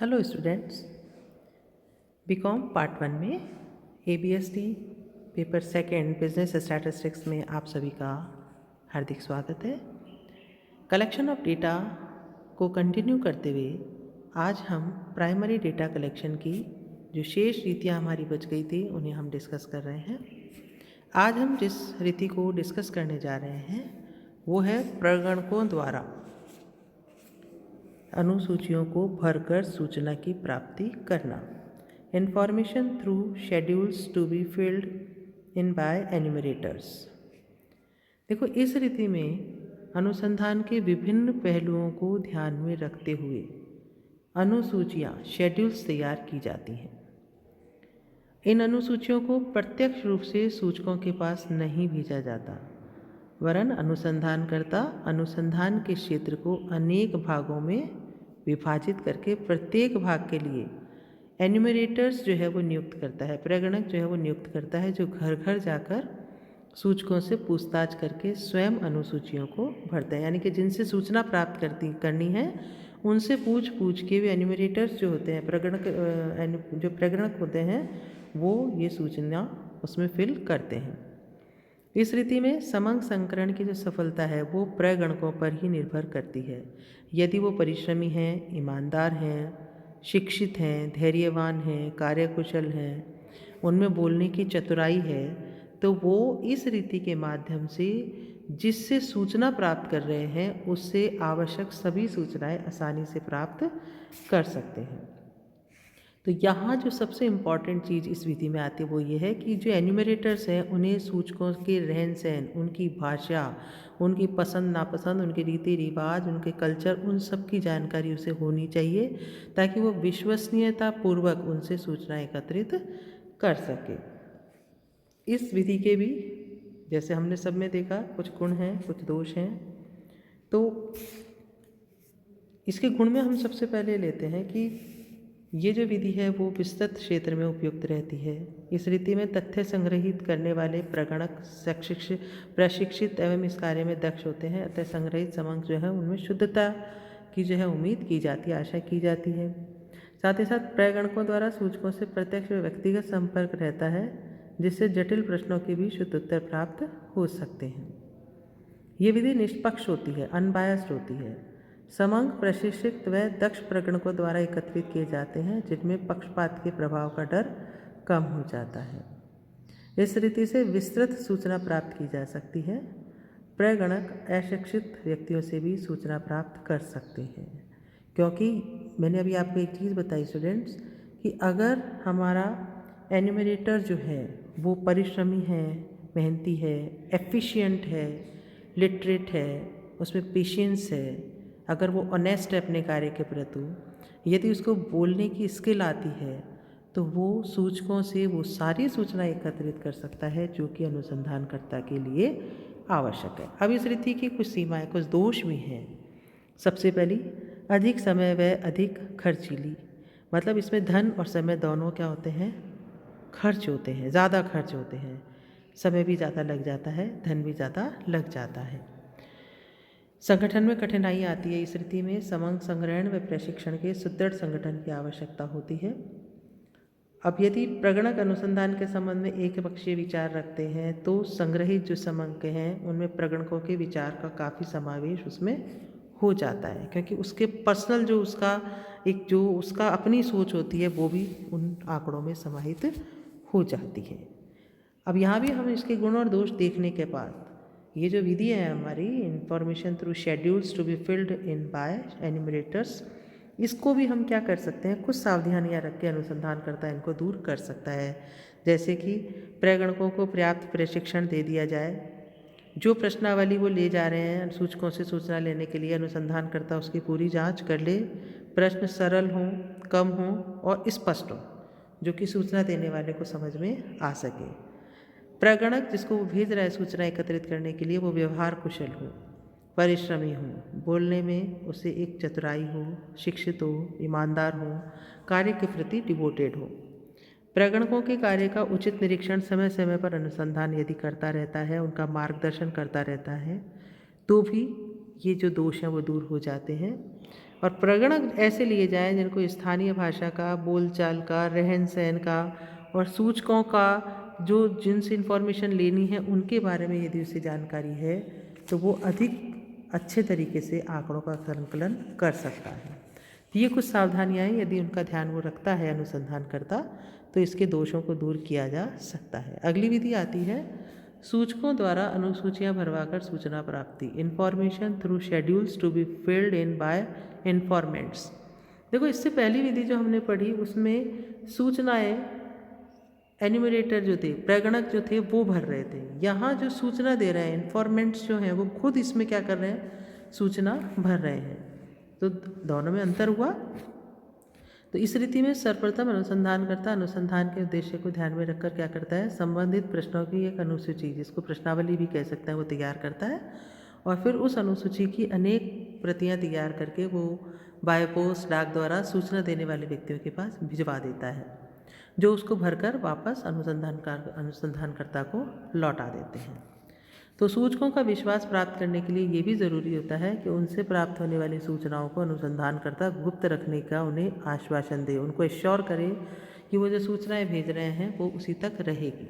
Hello students, BCom part 1 में ABSD paper second business statistics में आप सभी का हार्दिक स्वागत है। कलेक्शन ऑफ डेटा को कंटिन्यू करते हुए आज हम प्राइमरी डेटा कलेक्शन की जो शेष रीतियाँ हमारी बच गई थी उन्हें हम डिस्कस कर रहे हैं। आज हम जिस रीति को डिस्कस करने जा रहे हैं वो है प्रगणकों द्वारा अनुसूचियों को भरकर सूचना की प्राप्ति करना। Information through schedules to be filled in by enumerators. देखो, इस रीति में अनुसंधान के विभिन्न पहलुओं को ध्यान में रखते हुए अनुसूचियाँ शेड्यूल्स तैयार की जाती हैं। इन अनुसूचियों को प्रत्यक्ष रूप से सूचकों के पास नहीं भेजा जाता, वरन अनुसंधानकर्ता अनुसंधान के क्षेत्र को अनेक भागों में विभाजित करके प्रत्येक भाग के लिए एन्यूमरेटर्स जो है वो नियुक्त करता है, प्रगणक जो है वो नियुक्त करता है, जो घर घर जाकर सूचकों से पूछताछ करके स्वयं अनुसूचियों को भरते हैं। यानी कि जिनसे सूचना प्राप्त करनी है उनसे पूछ के वे एन्यूमरेटर्स जो होते हैं, जो प्रगणक होते हैं, वो ये सूचना उसमें फिल करते हैं। इस रीति में समंग संकरण की जो सफलता है वो प्रगणकों पर ही निर्भर करती है। यदि वो परिश्रमी हैं, ईमानदार हैं, शिक्षित हैं, धैर्यवान हैं, कार्यकुशल हैं, उनमें बोलने की चतुराई है, तो वो इस रीति के माध्यम से जिससे सूचना प्राप्त कर रहे हैं उससे आवश्यक सभी सूचनाएं आसानी से प्राप्त कर सकते हैं। तो यहाँ जो सबसे इम्पॉर्टेंट चीज़ इस विधि में आती है वो ये है कि जो एन्यूमरेटर्स हैं उन्हें सूचकों के रहन सहन, उनकी भाषा, उनकी पसंद नापसंद, उनके रीति रिवाज, उनके कल्चर, उन सब की जानकारी उसे होनी चाहिए ताकि वो विश्वसनीयता पूर्वक उनसे सूचना एकत्रित कर सके। इस विधि के भी जैसे हमने सब में देखा कुछ गुण हैं, कुछ दोष हैं। तो इसके गुण में हम सबसे पहले लेते हैं कि ये जो विधि है वो विस्तृत क्षेत्र में उपयुक्त रहती है। इस रीति में तथ्य संग्रहित करने वाले प्रगणक प्रशिक्षित एवं इस कार्य में दक्ष होते हैं, अतः संग्रहित समंक जो है उनमें शुद्धता की जो है उम्मीद की जाती है, आशा की जाती है। साथ ही साथ प्रगणकों द्वारा सूचकों से प्रत्यक्ष व्यक्तिगत संपर्क रहता है, जिससे जटिल प्रश्नों के भी शुद्ध उत्तर प्राप्त हो सकते हैं। ये विधि निष्पक्ष होती है, अनबायस्ड होती है। समंक प्रशिक्षित व दक्ष प्रगणकों द्वारा एकत्रित किए जाते हैं, जिनमें पक्षपात के प्रभाव का डर कम हो जाता है। इस रीति से विस्तृत सूचना प्राप्त की जा सकती है। प्रगणक अशिक्षित व्यक्तियों से भी सूचना प्राप्त कर सकते हैं, क्योंकि मैंने अभी आपको एक चीज़ बताई स्टूडेंट्स कि अगर हमारा एन्यूमरेटर जो है वो परिश्रमी है, मेहनती है, एफिशिएंट है, लिटरेट है, उसमें पेशेंस है, अगर वो ऑनेस्ट है अपने कार्य के प्रति, यदि उसको बोलने की स्किल आती है तो वो सूचकों से वो सारी सूचना एकत्रित कर सकता है जो कि अनुसंधानकर्ता के लिए आवश्यक है। अब इस रीति की कुछ सीमाएं, कुछ दोष भी हैं। सबसे पहली, अधिक समय व अधिक खर्चीली, मतलब इसमें धन और समय दोनों क्या होते हैं, खर्च होते हैं, ज़्यादा खर्च होते हैं। समय भी ज़्यादा लग जाता है, धन भी ज़्यादा लग जाता है। संगठन में कठिनाई आती है। इस रीति में समंक संग्रहण व प्रशिक्षण के सुदृढ़ संगठन की आवश्यकता होती है। अब यदि प्रगणक अनुसंधान के संबंध में एक पक्षीय विचार रखते हैं तो संग्रहित जो समंक हैं उनमें प्रगणकों के विचार का काफ़ी समावेश उसमें हो जाता है, क्योंकि उसके पर्सनल जो उसका अपनी सोच होती है वो भी उन आंकड़ों में समाहित हो जाती है। अब यहाँ भी हम इसके गुण और दोष देखने के बाद ये जो विधि है हमारी information through schedules to be filled in by enumerators, इसको भी हम क्या कर सकते हैं, कुछ सावधानियां रख के अनुसंधानकर्ता इनको दूर कर सकता है। जैसे कि प्रगणकों को पर्याप्त प्रशिक्षण दे दिया जाए। जो प्रश्नावली वो ले जा रहे हैं सूचकों से सूचना लेने के लिए, अनुसंधानकर्ता उसकी पूरी जांच कर ले। प्रश्न सरल हों, कम हों और स्पष्ट हों, जो कि सूचना देने वाले को समझ में आ सके। प्रगणक जिसको वो भेज रहा है सूचना एकत्रित करने के लिए वो व्यवहार कुशल हो, परिश्रमी हो, बोलने में उसे एक चतुराई हो, शिक्षित हो, ईमानदार हो, कार्य के प्रति डिवोटेड हो। प्रगणकों के कार्य का उचित निरीक्षण समय समय पर अनुसंधान यदि करता रहता है, उनका मार्गदर्शन करता रहता है, तो भी ये जो दोष हैं वो दूर हो जाते हैं। और प्रगणक ऐसे लिए जाएं जिनको स्थानीय भाषा का, बोलचाल का, रहन सहन का और सूचकों का जो जिनसे इन्फॉर्मेशन लेनी है उनके बारे में यदि उसे जानकारी है तो वो अधिक अच्छे तरीके से आंकड़ों का संकलन कर सकता है। ये कुछ सावधानियाँ हैं, यदि उनका ध्यान वो रखता है अनुसंधानकर्ता तो इसके दोषों को दूर किया जा सकता है। अगली विधि आती है सूचकों द्वारा अनुसूचियाँ भरवाकर सूचना प्राप्ति, information through schedules to be filled in by informants. देखो, इससे पहली विधि जो हमने पढ़ी उसमें सूचनाएं एन्यूमरेटर जो थे, प्रगणक जो थे वो भर रहे थे। यहाँ जो सूचना दे रहे हैं इन्फॉर्मेंट्स जो हैं वो खुद इसमें क्या कर रहे हैं, सूचना भर रहे हैं। तो दोनों में अंतर हुआ। तो इस रीति में सर्वप्रथम अनुसंधानकर्ता अनुसंधान के उद्देश्य को ध्यान में रखकर क्या करता है, संबंधित प्रश्नों की एक अनुसूची, जिसको प्रश्नावली भी कह सकते हैं, वो तैयार करता है और फिर उस अनुसूची की अनेक प्रतियां तैयार करके वो बाय पोस्ट, डाक द्वारा सूचना देने वाले व्यक्तियों के पास भिजवा देता है, जो उसको भरकर वापस अनुसंधानकर्ता को लौटा देते हैं। तो सूचकों का विश्वास प्राप्त करने के लिए ये भी ज़रूरी होता है कि उनसे प्राप्त होने वाली सूचनाओं को अनुसंधानकर्ता गुप्त रखने का उन्हें आश्वासन दे, उनको एश्योर करे कि वो जो सूचनाएं भेज रहे हैं वो उसी तक रहेगी।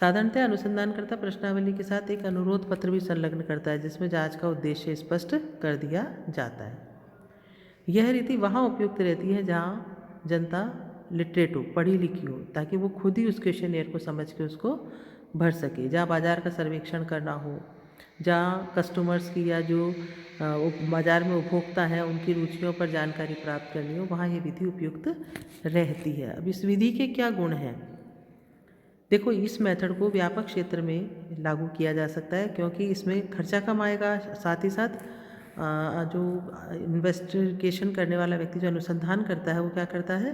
साधारणतः अनुसंधानकर्ता प्रश्नावली के साथ एक अनुरोध पत्र भी संलग्न करता है जिसमें जांच का उद्देश्य स्पष्ट कर दिया जाता है। यह रीति वहाँ उपयुक्त रहती है जहाँ जनता लिटरेट हो, पढ़ी लिखी हो, ताकि वो खुद ही उस क्वेश्चनियर को समझ के उसको भर सके। जहाँ बाज़ार का सर्वेक्षण करना हो, जहाँ कस्टमर्स की या जो बाज़ार में उपभोक्ता हैं उनकी रुचियों पर जानकारी प्राप्त करनी हो, वहाँ ये विधि उपयुक्त रहती है। अब इस विधि के क्या गुण हैं? देखो, इस मेथड को व्यापक क्षेत्र में लागू किया जा सकता है क्योंकि इसमें खर्चा कम आएगा, साथ ही साथ जो इन्वेस्टिगेशन करने वाला व्यक्ति जो अनुसंधान करता है वो क्या करता है,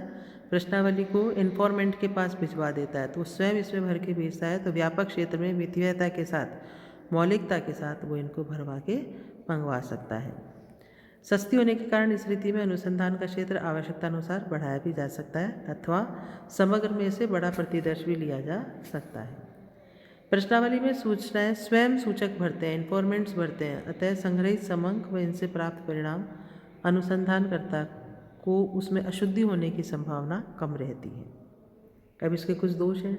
प्रश्नावली को इन्फॉर्मेंट के पास भिजवा देता है, तो स्वयं इसमें भर के भेजता है। तो व्यापक क्षेत्र में वित्तीयता के साथ, मौलिकता के साथ वो इनको भरवा के मंगवा सकता है। सस्ती होने के कारण इस रीति में अनुसंधान का क्षेत्र आवश्यकता अनुसार बढ़ाया भी जा सकता है अथवा समग्र में से बड़ा प्रतिदर्श भी लिया जा सकता है। प्रश्नावली में सूचनाएं स्वयं सूचक भरते हैं, इन्फॉर्मेंट्स भरते हैं, अतः संग्रहित समंक व इनसे प्राप्त परिणाम अनुसंधानकर्ता को उसमें अशुद्धि होने की संभावना कम रहती है। अब इसके कुछ दोष हैं।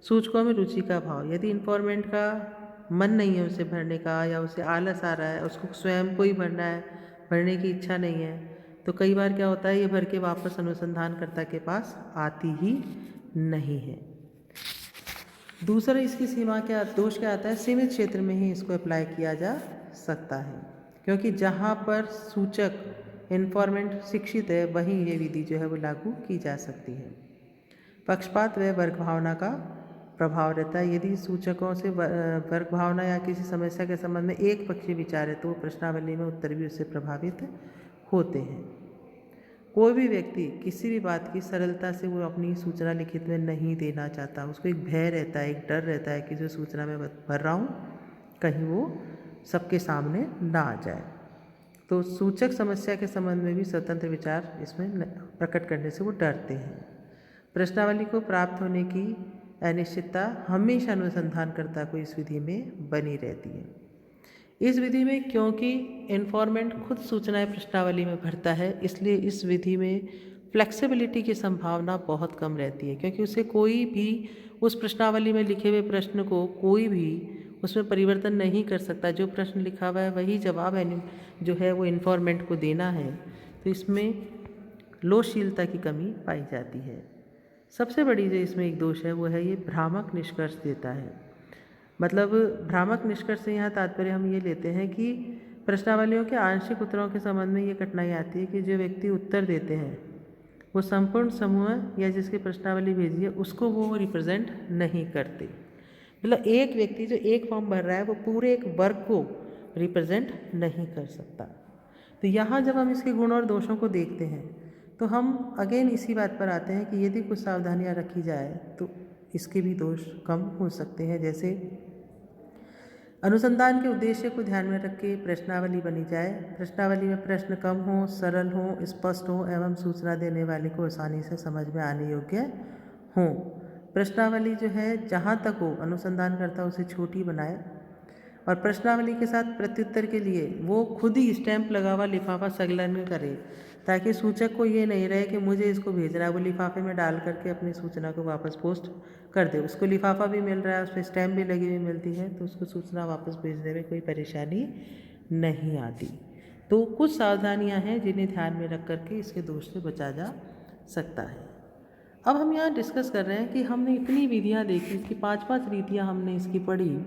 सूचकों में रुचि का अभाव, यदि इन्फॉर्मेंट का मन नहीं है उसे भरने का या उसे आलस आ रहा है, उसको स्वयं को ही भरना है, भरने की इच्छा नहीं है, तो कई बार क्या होता है, ये भर के वापस अनुसंधानकर्ता के पास आती ही नहीं है। दूसरा, इसकी सीमा क्या, दोष क्या आता है, सीमित क्षेत्र में ही इसको अप्लाई किया जा सकता है क्योंकि जहाँ पर सूचक इन्फॉर्मेंट शिक्षित है वहीं ये विधि जो है वो लागू की जा सकती है। पक्षपात व वर्ग भावना का प्रभाव रहता है। यदि सूचकों से वर्ग भावना या किसी समस्या के संबंध में एक पक्षीय विचार है तो प्रश्नावली में उत्तर भी उससे प्रभावित होते हैं। कोई भी व्यक्ति किसी भी बात की सरलता से वो अपनी सूचना लिखित में नहीं देना चाहता, उसको एक भय रहता है, एक डर रहता है कि जो सूचना मैं भर रहा हूँ कहीं वो सबके सामने ना आ जाए। तो सूचक समस्या के संबंध में भी स्वतंत्र विचार इसमें प्रकट करने से वो डरते हैं। प्रश्नावली को प्राप्त होने की अनिश्चितता हमेशा अनुसंधानकर्ता को इस विधि में बनी रहती है। इस विधि में क्योंकि इन्फॉर्मेंट खुद सूचनाएं प्रश्नावली में भरता है, इसलिए इस विधि में फ्लेक्सिबिलिटी की संभावना बहुत कम रहती है क्योंकि उसे कोई भी उस प्रश्नावली में लिखे हुए प्रश्न को कोई भी उसमें परिवर्तन नहीं कर सकता। जो प्रश्न लिखा हुआ है वही जवाब जो है वो इन्फॉर्मेंट को देना है, तो इसमें लोचशीलता की कमी पाई जाती है। सबसे बड़ी जो इसमें एक दोष है वो है ये भ्रामक निष्कर्ष देता है। मतलब भ्रामक निष्कर्ष से यहाँ तात्पर्य हम ये लेते हैं कि प्रश्नावलियों के आंशिक उत्तरों के संबंध में ये कठिनाई आती है कि जो व्यक्ति उत्तर देते हैं वो संपूर्ण समूह या जिसकी प्रश्नावली भेजी है उसको वो रिप्रेजेंट नहीं करते। मतलब एक व्यक्ति जो एक फॉर्म भर रहा है वो पूरे एक वर्ग को रिप्रेजेंट नहीं कर सकता। तो यहाँ जब हम इसके गुण और दोषों को देखते हैं तो हम अगेन इसी बात पर आते हैं कि यदि कुछ सावधानियाँ रखी जाए तो इसके भी दोष कम हो सकते हैं। जैसे अनुसंधान के उद्देश्य को ध्यान में रख के प्रश्नावली बनी जाए, प्रश्नावली में प्रश्न कम हो, सरल हो, स्पष्ट हो एवं सूचना देने वाले को आसानी से समझ में आने योग्य हो। प्रश्नावली जो है जहाँ तक हो अनुसंधानकर्ता उसे छोटी बनाए और प्रश्नावली के साथ प्रत्युत्तर के लिए वो खुद ही स्टैंप लगा हुआ लिफाफा संलग्न करे, ताकि सूचक को ये नहीं रहे कि मुझे इसको भेजना है, वो लिफाफे में डाल करके अपनी सूचना को वापस पोस्ट कर दे। उसको लिफाफा भी मिल रहा है, उस पर स्टैंप भी लगी हुई मिलती है, तो उसको सूचना वापस भेजने में कोई परेशानी नहीं आती। तो कुछ सावधानियां हैं जिन्हें ध्यान में रख करके इसके दोष से बचा जा सकता है। अब हम यहाँ डिस्कस कर रहे हैं कि हमने इतनी विधियाँ देखी, इसकी 5-5 रीतियाँ हमने इसकी पढ़ी,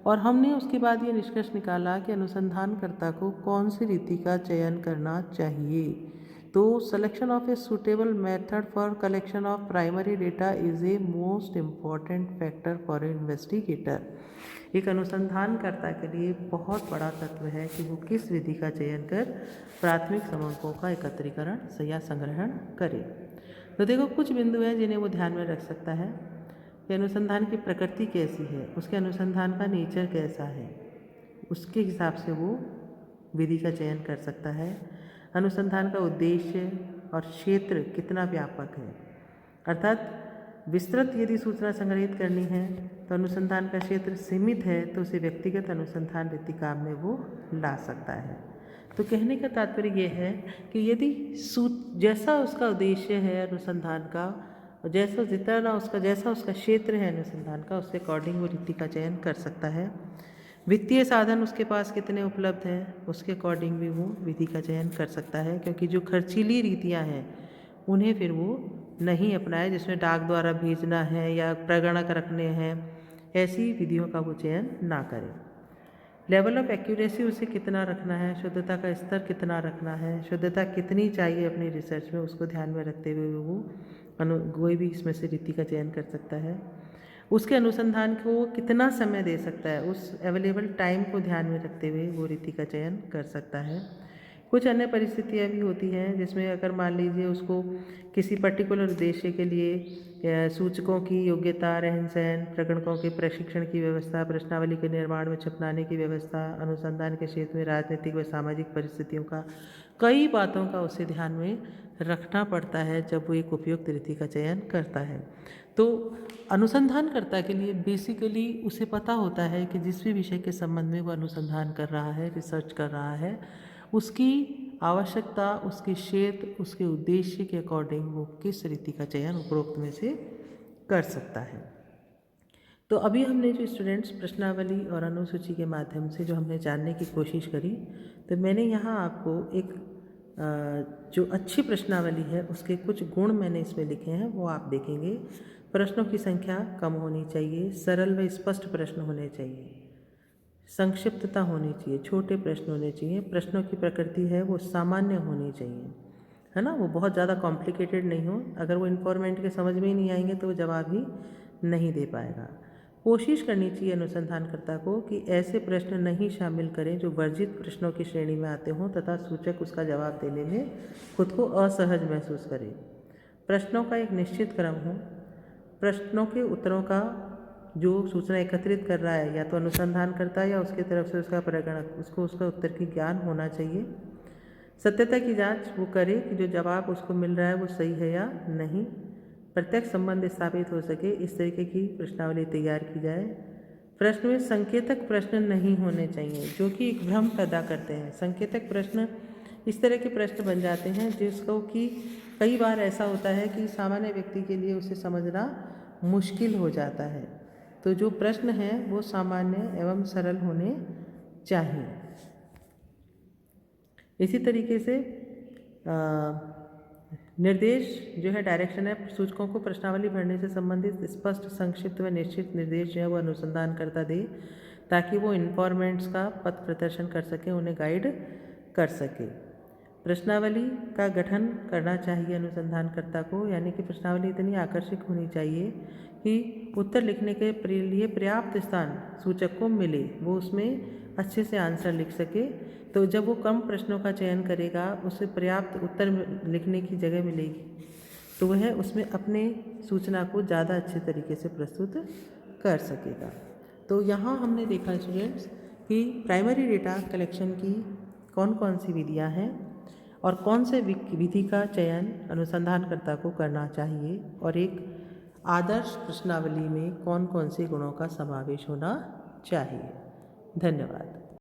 और हमने उसके बाद ये निष्कर्ष निकाला कि अनुसंधानकर्ता को कौन सी रीति का चयन करना चाहिए। तो selection of a suitable method for collection of primary data is a most important factor for a investigator. एक अनुसंधानकर्ता के लिए बहुत बड़ा तत्व है कि वो किस विधि का चयन कर प्राथमिक सबूतों का एकत्रीकरण या संग्रहण करे। तो देखो कुछ बिंदु हैं जिन्हें वो ध्यान में रख सकता है कि अनुसंधान की प्रकृति कैसी है, उसके अनुसंधान का नेचर कैसा है, उसके हिसाब से वो विधि का चयन कर सकता है। अनुसंधान का उद्देश्य और क्षेत्र कितना व्यापक है, अर्थात विस्तृत यदि सूचना संग्रहित करनी है तो अनुसंधान का क्षेत्र सीमित है तो उसे व्यक्तिगत अनुसंधान रीति काम में वो ला सकता है। तो कहने का तात्पर्य ये है कि यदि जैसा उसका उद्देश्य है अनुसंधान का, जैसा उसका क्षेत्र है अनुसंधान का, उसके अकॉर्डिंग वो रीति का चयन कर सकता है। वित्तीय साधन उसके पास कितने उपलब्ध हैं, उसके अकॉर्डिंग भी वो विधि का चयन कर सकता है, क्योंकि जो खर्चीली रीतियाँ हैं उन्हें फिर वो नहीं अपनाए, जिसमें डाक द्वारा भेजना है या प्रगणक रखने हैं, ऐसी विधियों का वो चयन ना करे। लेवल ऑफ एक्यूरेसी उसे कितना रखना है, शुद्धता का स्तर कितना रखना है, शुद्धता कितनी चाहिए अपनी रिसर्च में, उसको ध्यान में रखते हुए वो कोई भी इसमें से रीति का चयन कर सकता है। उसके अनुसंधान को कितना समय दे सकता है, उस अवेलेबल टाइम को ध्यान में रखते हुए वो रीति का चयन कर सकता है। कुछ अन्य परिस्थितियाँ भी होती हैं जिसमें अगर मान लीजिए उसको किसी पर्टिकुलर उद्देश्य के लिए सूचकों की योग्यता, रहन सहन, प्रगणकों के प्रशिक्षण की व्यवस्था, प्रश्नावली के निर्माण में छपनाने की व्यवस्था, अनुसंधान के क्षेत्र में राजनीतिक व सामाजिक परिस्थितियों का, कई बातों का उसे ध्यान में रखना पड़ता है जब वो एक उपयुक्त रीति का चयन करता है। तो अनुसंधानकर्ता के लिए बेसिकली उसे पता होता है कि जिस भी विषय के संबंध में वो अनुसंधान कर रहा है, रिसर्च कर रहा है, उसकी आवश्यकता, उसके क्षेत्र, उसके उद्देश्य के अकॉर्डिंग वो किस रीति का चयन उपरोक्त में से कर सकता है। तो अभी हमने जो स्टूडेंट्स प्रश्नावली और अनुसूची के माध्यम से जो हमने जानने की कोशिश करी, तो मैंने यहाँ आपको एक जो अच्छी प्रश्नावली है उसके कुछ गुण मैंने इसमें लिखे हैं, वो आप देखेंगे। प्रश्नों की संख्या कम होनी चाहिए, सरल व स्पष्ट प्रश्न होने चाहिए, संक्षिप्तता होनी चाहिए, छोटे प्रश्न होने चाहिए, प्रश्नों की प्रकृति है वो सामान्य होनी चाहिए, है ना, वो बहुत ज़्यादा कॉम्प्लिकेटेड नहीं हो। अगर वो इन्फॉर्मेंट के समझ में ही नहीं आएंगे तो वो जवाब ही नहीं दे पाएगा। कोशिश करनी चाहिए अनुसंधानकर्ता को कि ऐसे प्रश्न नहीं शामिल करें जो वर्जित प्रश्नों की श्रेणी में आते हों तथा सूचक उसका जवाब देने में खुद को असहज महसूस करे। प्रश्नों का एक निश्चित क्रम हो, प्रश्नों के उत्तरों का जो सूचना एकत्रित कर रहा है या तो अनुसंधान करता है या उसकी तरफ से उसका प्रगणक, उसको उसका उत्तर की ज्ञान होना चाहिए। सत्यता की जांच वो करे कि जो जवाब उसको मिल रहा है वो सही है या नहीं। प्रत्यक्ष संबंध स्थापित हो सके इस तरीके की प्रश्नावली तैयार की जाए। प्रश्न में संकेतक प्रश्न नहीं होने चाहिए जो कि एक भ्रम पैदा करते हैं। संकेतक प्रश्न इस तरह के प्रश्न बन जाते हैं जिसको कि कई बार ऐसा होता है कि सामान्य व्यक्ति के लिए उसे समझना मुश्किल हो जाता है। तो जो प्रश्न हैं वो सामान्य एवं सरल होने चाहिए। इसी तरीके से निर्देश जो है, डायरेक्शन है, सूचकों को प्रश्नावली भरने से संबंधित स्पष्ट, संक्षिप्त व निश्चित निर्देश जो है वो अनुसंधानकर्ता दे ताकि वो इन्फॉर्मेंट्स का पथ प्रदर्शन कर सके, उन्हें गाइड कर सके। प्रश्नावली का गठन करना चाहिए अनुसंधानकर्ता को, यानी कि प्रश्नावली इतनी आकर्षक होनी चाहिए कि उत्तर लिखने के लिए पर्याप्त स्थान सूचक को मिले, वो उसमें अच्छे से आंसर लिख सके। तो जब वो कम प्रश्नों का चयन करेगा, उसे पर्याप्त उत्तर लिखने की जगह मिलेगी, तो वह उसमें अपने सूचना को ज़्यादा अच्छे तरीके से प्रस्तुत कर सकेगा। तो यहाँ हमने देखा स्टूडेंट्स कि प्राइमरी डेटा कलेक्शन की कौन कौन सी विधियाँ हैं और कौन से विधि का चयन अनुसंधानकर्ता को करना चाहिए, और एक आदर्श प्रश्नावली में कौन कौन से गुणों का समावेश होना चाहिए। धन्यवाद।